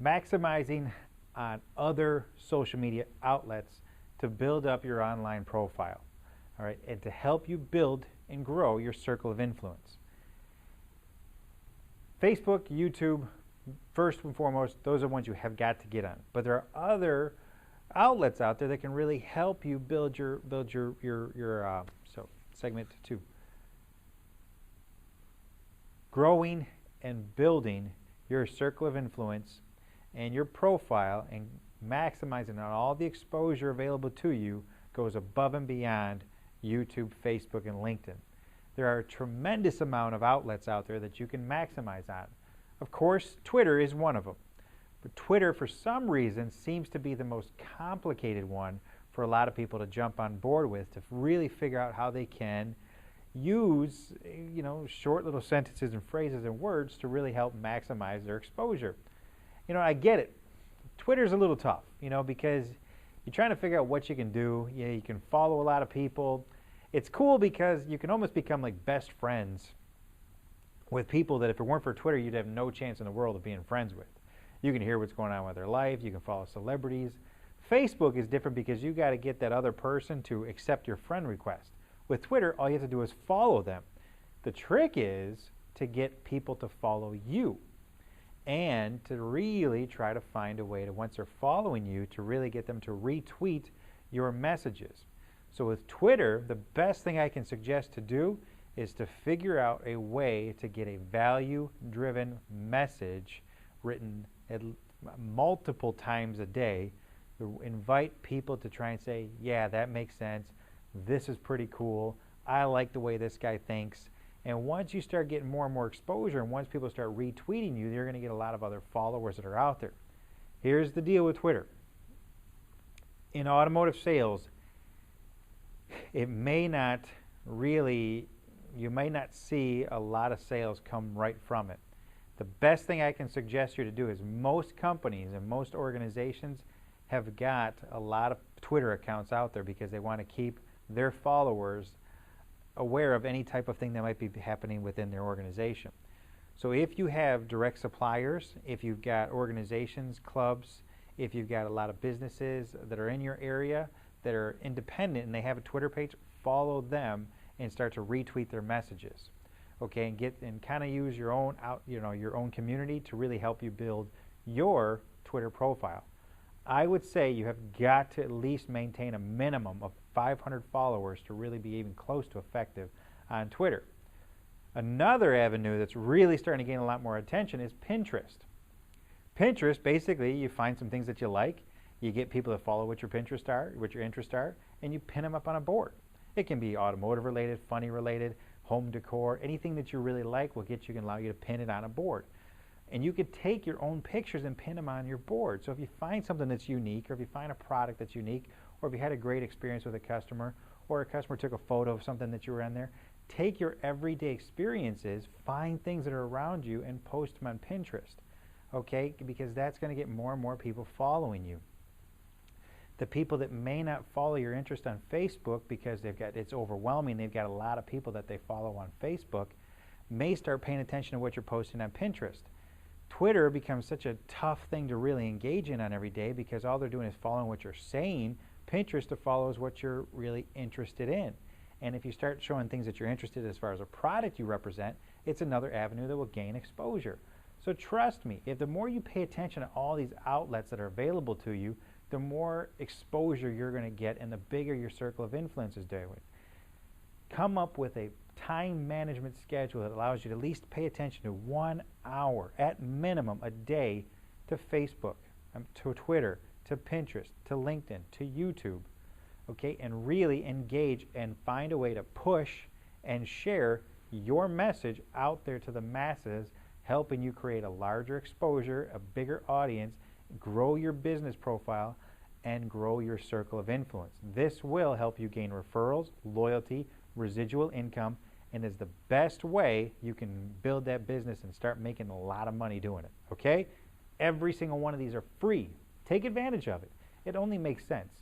maximizing on other social media outlets to build up your online profile, all right, and to help you build and grow your circle of influence. Facebook, YouTube, first and foremost, those are ones you have got to get on. But there are other outlets out there that can really help you build your so segment 2. Growing and building your circle of influence and your profile and maximizing on all the exposure available to you goes above and beyond YouTube, Facebook, and LinkedIn. There are a tremendous amount of outlets out there that you can maximize on. Of course, Twitter is one of them. But Twitter, for some reason, seems to be the most complicated one for a lot of people to jump on board with, to really figure out how they can use, short little sentences and phrases and words to really help maximize their exposure. I get it. Twitter's a little tough, because you're trying to figure out what you can do. You can follow a lot of people. It's cool because you can almost become like best friends with people that if it weren't for Twitter, you'd have no chance in the world of being friends with. You can hear what's going on with their life. You can follow celebrities. Facebook is different because you got to get that other person to accept your friend request. With Twitter, all you have to do is follow them. The trick is to get people to follow you and to really try to find a way to, once they're following you, to really get them to retweet your messages. So with Twitter, the best thing I can suggest to do is to figure out a way to get a value-driven message written multiple times a day. Invite people to try and say, yeah, that makes sense. This is pretty cool. I like the way this guy thinks. And once you start getting more and more exposure, and once people start retweeting you, you're going to get a lot of other followers that are out there. Here's the deal with Twitter. In automotive sales, it may not really, you may not see a lot of sales come right from it. The best thing I can suggest you to do is most companies and most organizations have got a lot of Twitter accounts out there because they want to keep their followers aware of any type of thing that might be happening within their organization. So if you have direct suppliers, if you've got organizations, clubs, if you've got a lot of businesses that are in your area that are independent and they have a Twitter page, follow them and start to retweet their messages. Okay, and kind of use your own your own community to really help you build your Twitter profile. I would say you have got to at least maintain a minimum of 500 followers to really be even close to effective on Twitter. Another avenue that's really starting to gain a lot more attention is Pinterest. Pinterest, basically, you find some things that you like, you get people to follow what your Pinterest are, what your interests are, and you pin them up on a board. It can be automotive related, funny related, home decor, anything that you really like can allow you to pin it on a board. And you could take your own pictures and pin them on your board. So if you find something that's unique, or if you find a product that's unique, or if you had a great experience with a customer, or a customer took a photo of something that you were on there, take your everyday experiences, find things that are around you, and post them on Pinterest. Okay? Because that's going to get more and more people following you. The people that may not follow your interest on Facebook because it's overwhelming, they've got a lot of people that they follow on Facebook, may start paying attention to what you're posting on Pinterest. Twitter becomes such a tough thing to really engage in on every day because all they're doing is following what you're saying. Pinterest follows what you're really interested in. And if you start showing things that you're interested in as far as a product you represent, it's another avenue that will gain exposure. So trust me, if the more you pay attention to all these outlets that are available to you, the more exposure you're going to get and the bigger your circle of influence is doing. Come up with a time management schedule that allows you to at least pay attention to 1 hour at minimum a day to Facebook, to Twitter, to Pinterest, to LinkedIn, to YouTube, okay, and really engage and find a way to push and share your message out there to the masses, helping you create a larger exposure, a bigger audience, grow your business profile, and grow your circle of influence. This will help you gain referrals, loyalty, residual income, and is the best way you can build that business and start making a lot of money doing it. Okay? Every single one of these are free. Take advantage of it. It only makes sense.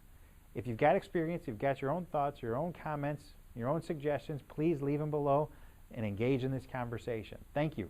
If you've got experience, you've got your own thoughts, your own comments, your own suggestions, please leave them below and engage in this conversation. Thank you.